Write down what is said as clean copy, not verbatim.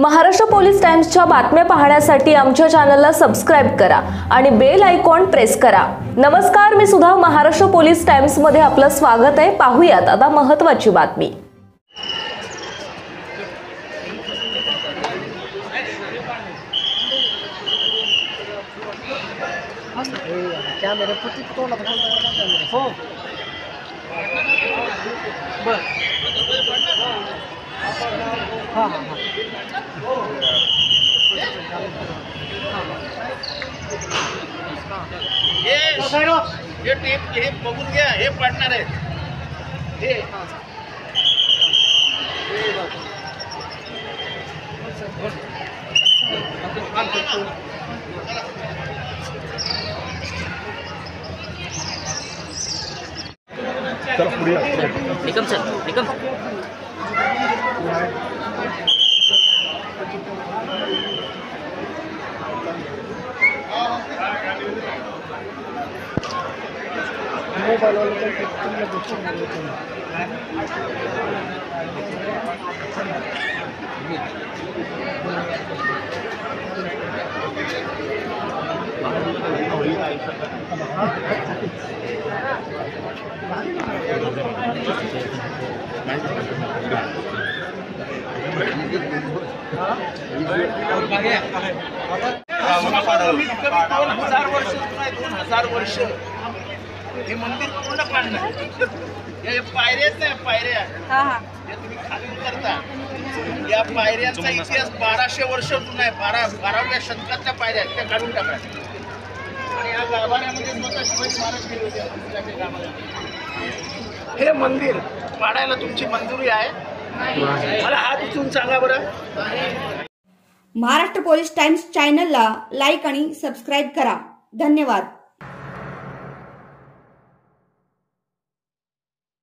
Maharashtra police टाइम्सच्या बातम्या पाहण्यासाठी आमच्या चॅनलला सबस्क्राइब करा आणि बेल आयकॉन प्रेस करा। नमस्कार, मी सुधा महाराष्ट्र पोलीस टाइम्स मध्ये आपलं स्वागत आहे। पाहूयात आता महत्त्वाची बातमी। क्या मेरे पति को ना हो बस हाँ हाँ हाँ ये टेप हे बघून घ्या, हे पडणार आहे हे निकम सर निकम मोबाइल वाले वर्ष हे मंदिर पूर्ण पाडणार। हे पायऱ्याच नाही, पायऱ्या हे तुम्ही खाली उतरता, या पायऱ्यांचा इतिहास 1200 वर्ष जुना आहे। 12व्या शतकातल्या पायऱ्या त्या काढून टाका आणि या गाभाऱ्यामध्ये स्वतः शिवाजी महाराज गेले होते मंदिराच्या गाभाऱ्यात। हे मंदिर पाडायला तुमची मंजुरी आहे? मला हात उचलून सांगा बरं। महाराष्ट्र पोलीस टाइम्स चॅनलला लाईक आणि सबस्क्राइब करा। धन्यवाद।